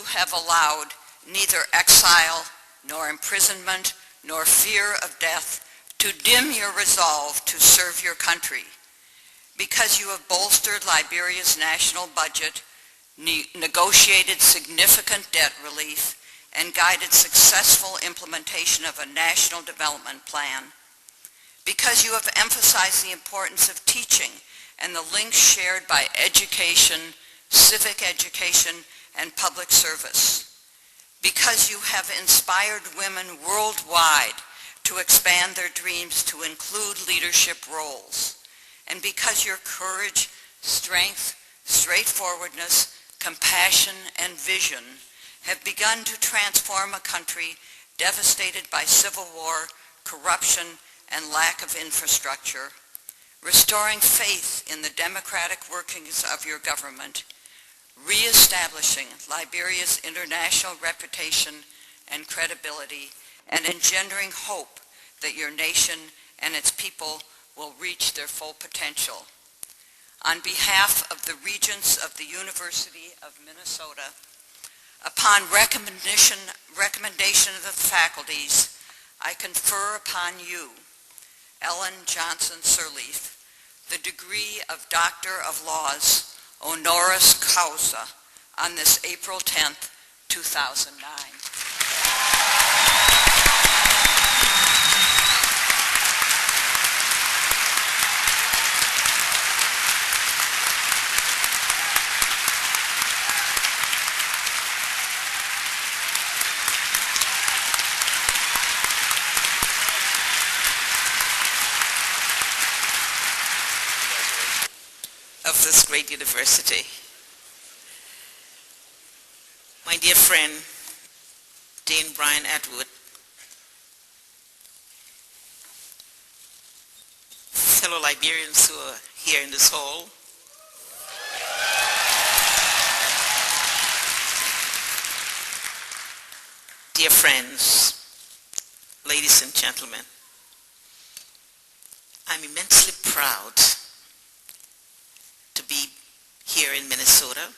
have allowed neither exile, nor imprisonment, nor fear of death to dim your resolve to serve your country. Because you have bolstered Liberia's national budget, negotiated significant debt relief, and guided successful implementation of a national development plan. Because you have emphasized the importance of teaching and the links shared by education, civic education, and public service. Because you have inspired women worldwide to expand their dreams to include leadership roles. And because your courage, strength, straightforwardness, compassion, and vision have begun to transform a country devastated by civil war, corruption, and lack of infrastructure, restoring faith in the democratic workings of your government, reestablishing Liberia's international reputation and credibility, and engendering hope that your nation and its people will reach their full potential. On behalf of the Regents of the University of Minnesota, upon recommendation of the faculties, I confer upon you, Ellen Jhonson Sirleaf, the degree of Doctor of Laws, honoris causa, on this April 10th, 2009. Of this great university. My dear friend, Dean Brian Atwood, fellow Liberians who are here in this hall, dear friends, ladies and gentlemen, I'm immensely proud to be here in Minnesota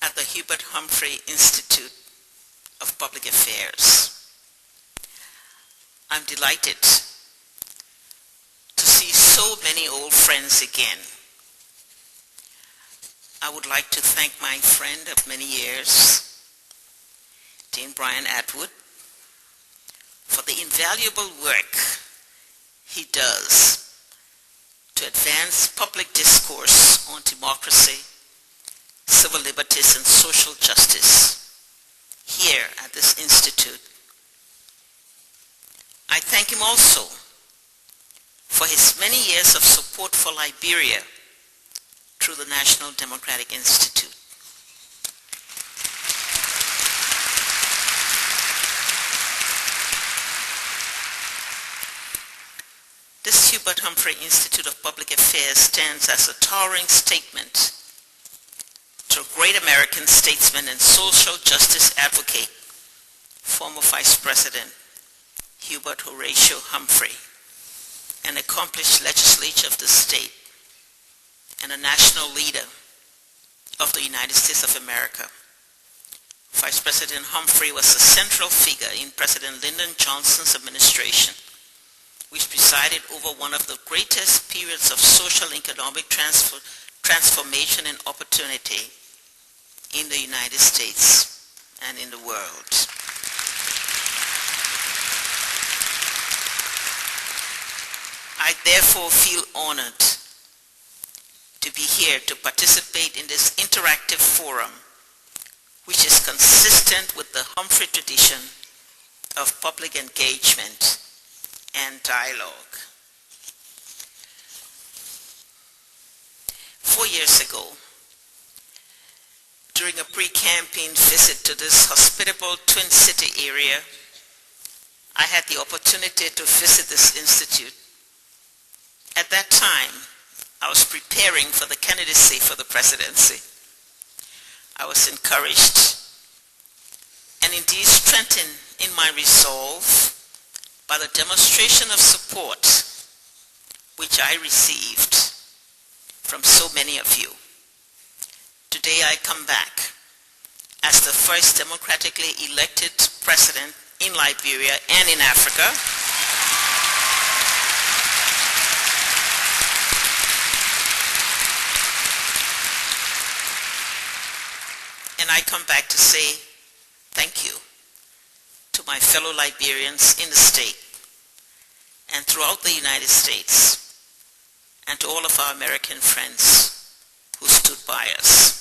at the Humphrey Institute of Public Affairs. I'm delighted to see so many old friends again. I would like to thank my friend of many years, Dean Brian Atwood, for the invaluable work he does to advance public discourse on democracy, civil liberties, and social justice here at this institute. I thank him also for his many years of support for Liberia through the National Democratic Institute. This Humphrey Institute of Public Affairs stands as a towering statement to a great American statesman and social justice advocate, former Vice President Hurbert Humphrey, an accomplished legislator of the state and a national leader of the United States of America. Vice President Humphrey was a central figure in President Lyndon Johnson's administration, which presided over one of the greatest periods of social and economic transformation and opportunity in the United States and in the world. I therefore feel honored to be here to participate in this interactive forum, which is consistent with the Humphrey tradition of public engagement and dialogue. 4 years ago, during a pre-campaign visit to this hospitable Twin City area, I had the opportunity to visit this institute. At that time, I was preparing for the candidacy for the presidency. I was encouraged and indeed strengthened in my resolve by the demonstration of support which I received from so many of you. Today I come back as the first democratically elected president in Liberia and in Africa. And I come back to say thank you to my fellow Liberians in the state and throughout the United States, and to all of our American friends who stood by us.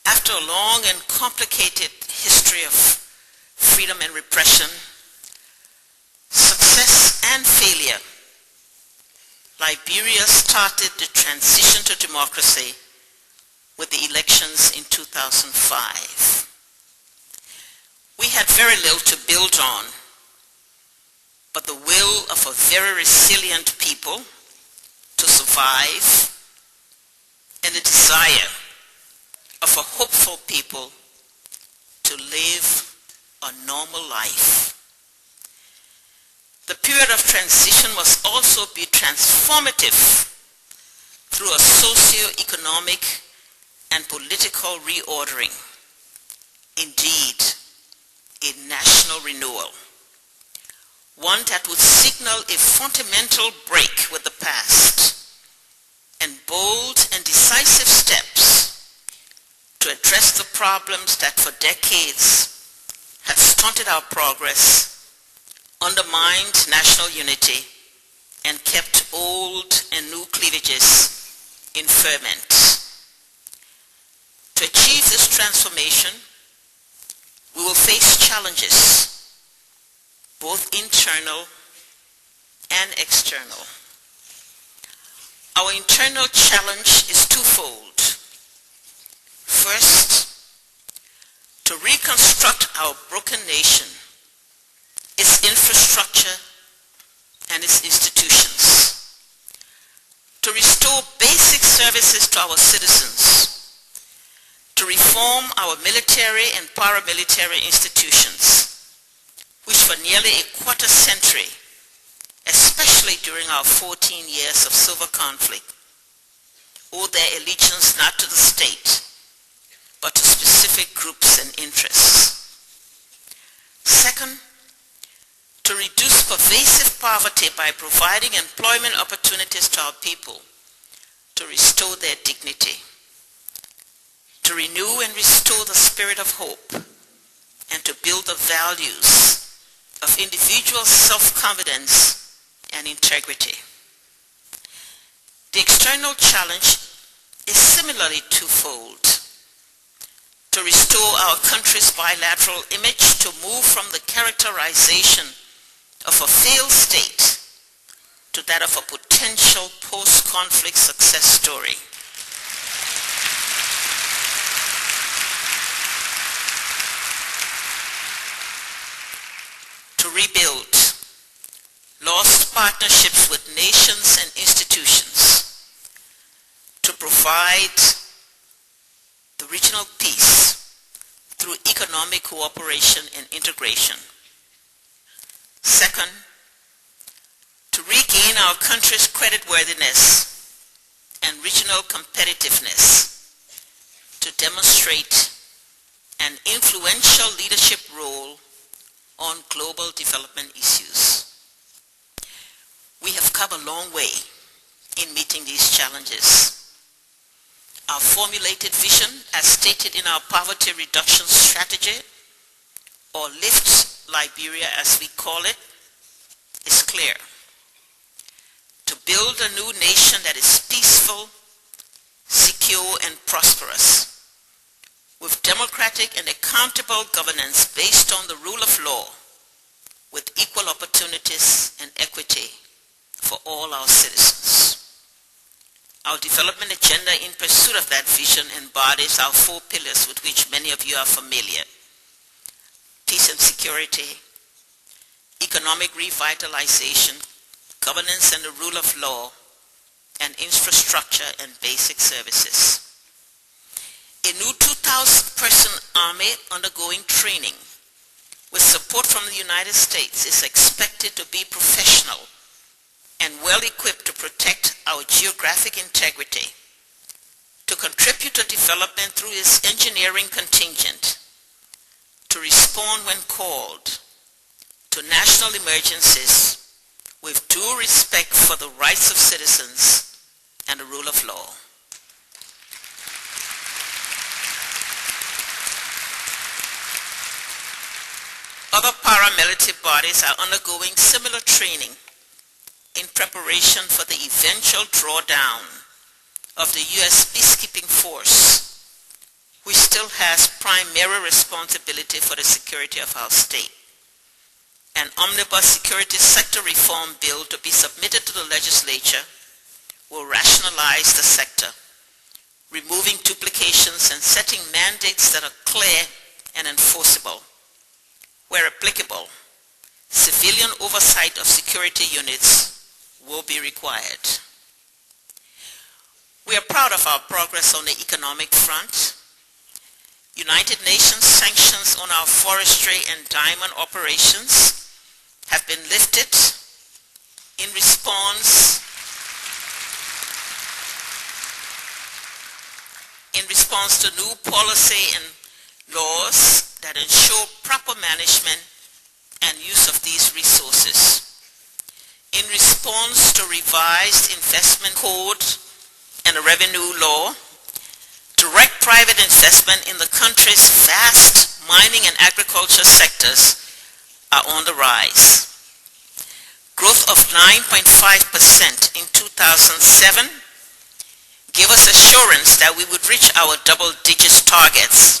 After a long and complicated history of freedom and repression, success and failure, Liberia started the transition to democracy with the elections in 2005. We had very little to build on, but the will of a very resilient people to survive and the desire of a hopeful people to live a normal life. The period of transition must also be transformative through a socio-economic and political reordering. Indeed, a national renewal. One that would signal a fundamental break with the past and bold and decisive steps to address the problems that for decades had stunted our progress, undermined national unity, and kept old and new cleavages in ferment. To achieve this transformation, we will face challenges, both internal and external. Our internal challenge is twofold. First, to reconstruct our broken nation, its infrastructure and its institutions, to restore basic services to our citizens, to reform our military and paramilitary institutions, which for nearly a quarter century, especially during our 14 years of civil conflict, owe their allegiance not to the state, but to specific groups and interests. Second, to reduce pervasive poverty by providing employment opportunities to our people, to restore their dignity, to renew and restore the spirit of hope, and to build the values of individual self-confidence and integrity. The external challenge is similarly twofold. To restore our country's bilateral image, to move from the characterization of a failed state to that of a potential post-conflict success story. To rebuild lost partnerships with nations and institutions, to provide the regional peace through economic cooperation and integration. Second, to regain our country's creditworthiness and regional competitiveness, to demonstrate an influential leadership role on global development issues. We have come a long way in meeting these challenges. Our formulated vision, as stated in our poverty reduction strategy, or Lift Liberia as we call it, is clear. To build a new nation that is peaceful, secure, and prosperous, with democratic and accountable governance based on the rule of law, with equal opportunities and equity for all our citizens. Our development agenda in pursuit of that vision embodies our 4 pillars with which many of you are familiar: peace and security, economic revitalization, governance and the rule of law, and infrastructure and basic services. A new 2,000-person army undergoing training with support from the United States is expected to be professional and well equipped to protect our geographic integrity, to contribute to development through its engineering contingent, to respond when called to national emergencies with due respect for the rights of citizens and the rule of law. Other paramilitary bodies are undergoing similar training in preparation for the eventual drawdown of the U.S. peacekeeping force, which still has primary responsibility for the security of our state. An omnibus security sector reform bill to be submitted to the legislature will rationalize the sector, removing duplications and setting mandates that are clear and enforceable. Where applicable, civilian oversight of security units will be required. We are proud of our progress on the economic front. United Nations sanctions on our forestry and diamond operations have been lifted in response to new policy and laws that ensure proper management and use of these resources. In response to revised investment code and a revenue law, direct private investment in the country's vast mining and agriculture sectors are on the rise. Growth of 9.5% in 2007 gave us assurance that we would reach our double-digit targets,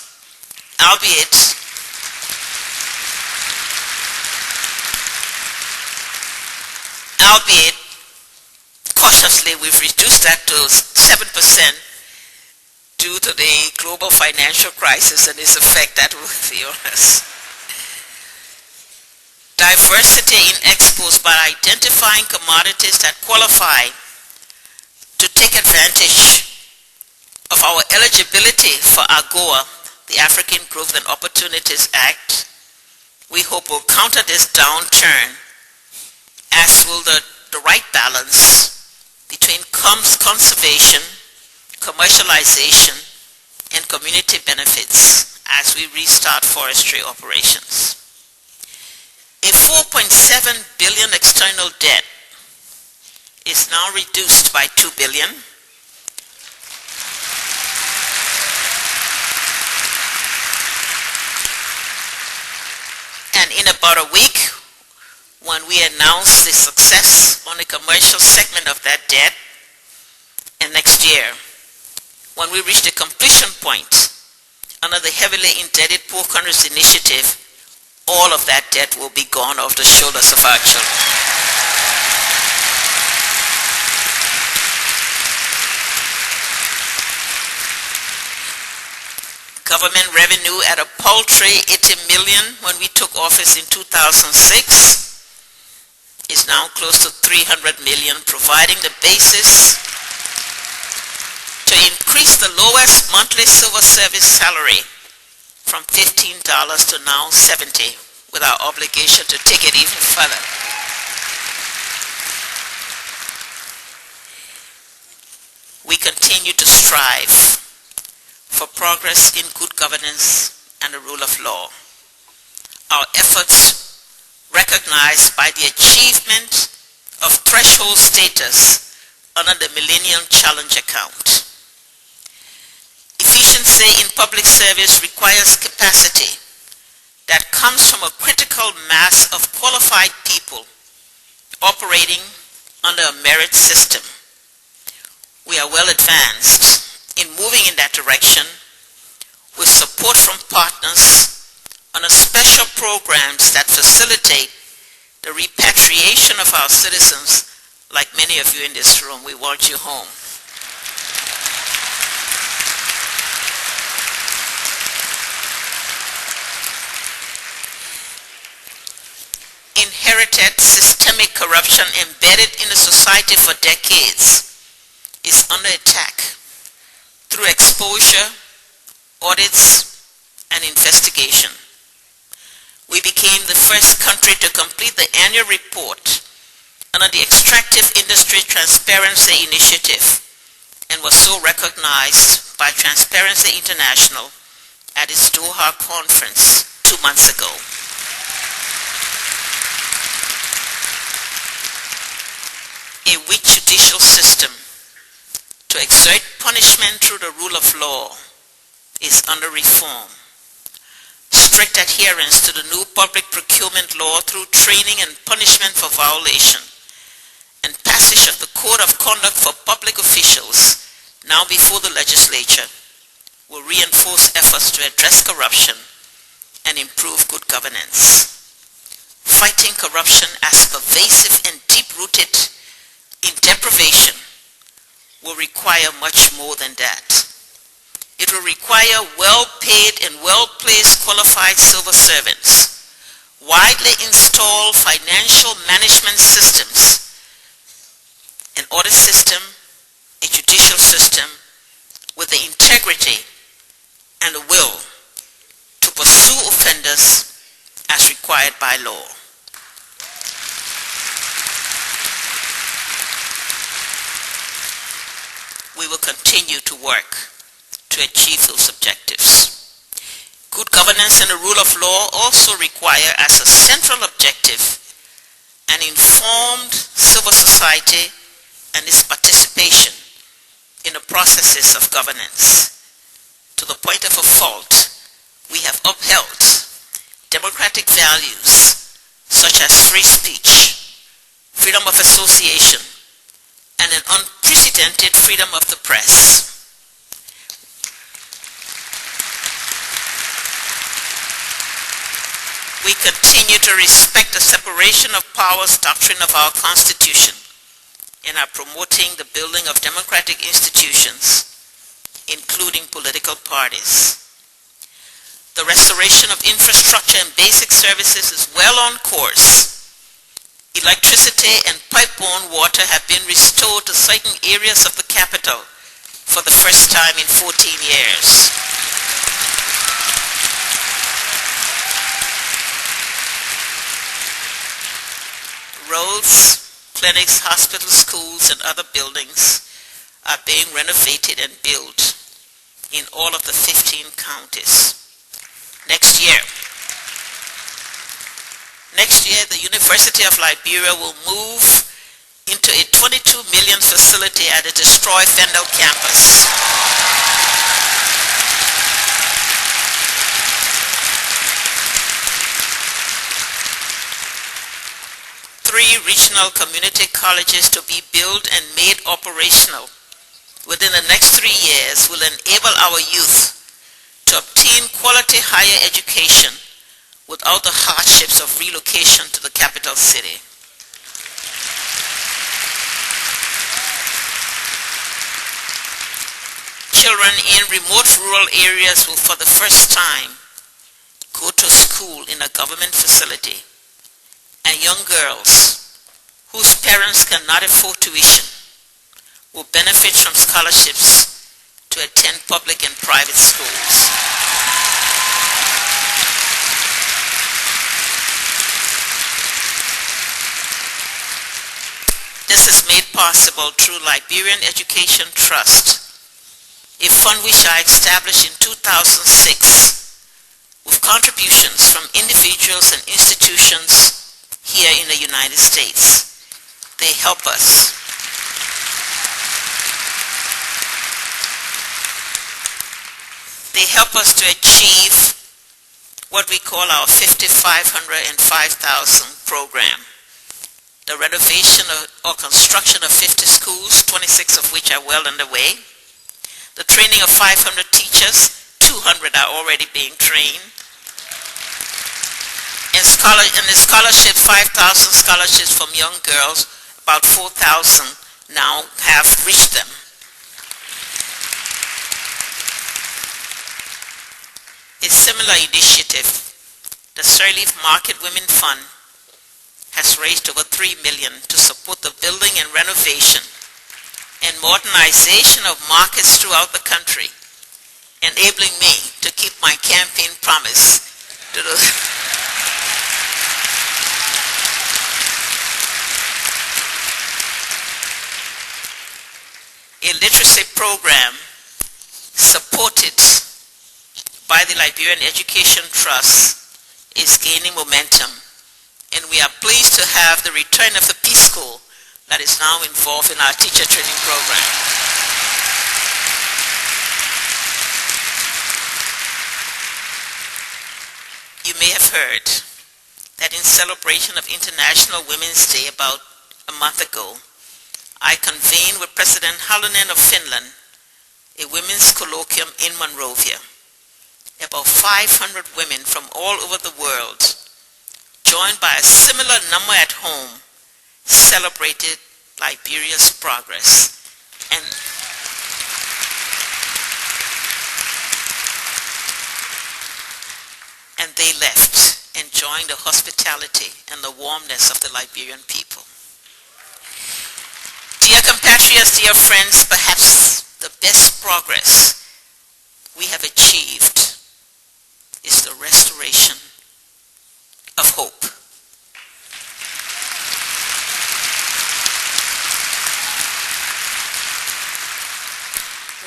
albeit cautiously we've reduced that to 7% due to the global financial crisis and its effect that will be on us. Diversity in exports by identifying commodities that qualify to take advantage of our eligibility for AGOA, the African Growth and Opportunities Act, we hope will counter this downturn, as will the right balance between conservation, commercialization, and community benefits as we restart forestry operations. A $4.7 billion external debt is now reduced by $2 billion. And in about a week, when we announce the success on the commercial segment of that debt, and next year, when we reach the completion point under the heavily indebted Poor Countries Initiative, all of that debt will be gone off the shoulders of our children. Government revenue at a paltry $80 million when we took office in 2006 is now close to $300 million, providing the basis to increase the lowest monthly civil service salary from $15 to now $70, with our obligation to take it even further. We continue to strive for progress in good governance and the rule of law. Our efforts recognized by the achievement of threshold status under the Millennium Challenge account. Efficiency in public service requires capacity that comes from a critical mass of qualified people operating under a merit system. We are well advanced in moving in that direction with support from partners on a special programs that facilitate the repatriation of our citizens. Like many of you in this room, we want you home. Inherited systemic corruption embedded in the society for decades is under attack through exposure, audits, and investigation. We became the first country to complete the annual report under the Extractive Industry Transparency Initiative and was so recognized by Transparency International at its Doha conference 2 months ago. A weak judicial system to exert punishment through the rule of law is under reform. Strict adherence to the new public procurement law through training and punishment for violation, and passage of the Code of Conduct for public officials, now before the legislature, will reinforce efforts to address corruption and improve good governance. Fighting corruption as pervasive and deep-rooted in deprivation will require much more than that. It will require well-paid and well-placed qualified civil servants, widely installed financial management systems, an audit system, a judicial system with the integrity and the will to pursue offenders as required by law. We will continue to work to achieve those objectives. Good governance and the rule of law also require as a central objective an informed civil society and its participation in the processes of governance. To the point of a fault, we have upheld democratic values such as free speech, freedom of association, and an unprecedented freedom of the press. We continue to respect the separation of powers doctrine of our Constitution and are promoting the building of democratic institutions, including political parties. The restoration of infrastructure and basic services is well on course. Electricity and pipe-borne water have been restored to certain areas of the capital for the first time in 14 years. Roads, clinics, hospitals, schools, and other buildings are being renovated and built in all of the 15 counties. Next year, the University of Liberia will move into a $22 million facility at the destroyed Fendel campus. Three regional community colleges to be built and made operational within the next 3 years will enable our youth to obtain quality higher education without the hardships of relocation to the capital city. Children in remote rural areas will for the first time go to school in a government facility, and young girls whose parents cannot afford tuition will benefit from scholarships to attend public and private schools. This is made possible through Liberian Education Trust, a fund which I established in 2006 with contributions from individuals and institutions here in the United States. They help us. They help us to achieve what we call our 5,500 and 5,000 program. The renovation or construction of 50 schools, 26 of which are well underway. The training of 500 teachers, 200 are already being trained. And the scholarship, 5,000 scholarships from young girls, about 4,000 now have reached them. A similar initiative, the Sirleaf Market Women Fund, has raised over $3 million to support the building and renovation and modernization of markets throughout the country, enabling me to keep my campaign promise to the A a literacy program supported by the Liberian Education Trust is gaining momentum, and we are pleased to have the return of the Peace School that is now involved in our teacher training program. You may have heard that in celebration of International Women's Day about a month ago, I convened with President Halonen of Finland a women's colloquium in Monrovia. About 500 women from all over the world, joined by a similar number at home, celebrated Liberia's progress. And they left, enjoying the hospitality and the warmness of the Liberian people. Dear compatriots, dear friends, perhaps the best progress we have achieved is the restoration of hope.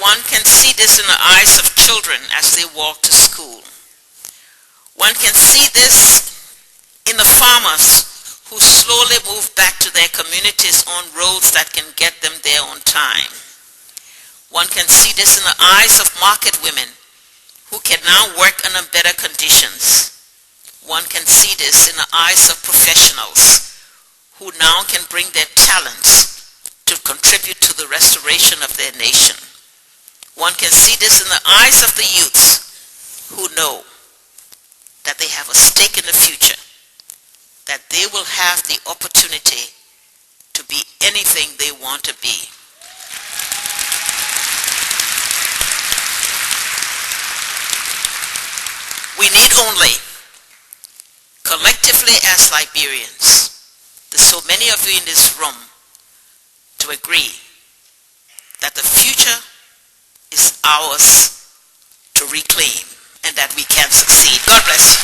One can see this in the eyes of children as they walk to school. One can see this in the farmers who slowly move back to their communities on roads that can get them there on time. One can see this in the eyes of market women who can now work under better conditions. One can see this in the eyes of professionals who now can bring their talents to contribute to the restoration of their nation. One can see this in the eyes of the youths who know that they have a stake in the future, that they will have the opportunity to be anything they want to be. We need only, collectively as Liberians, there's so many of you in this room, to agree that the future is ours to reclaim and that we can succeed. God bless you.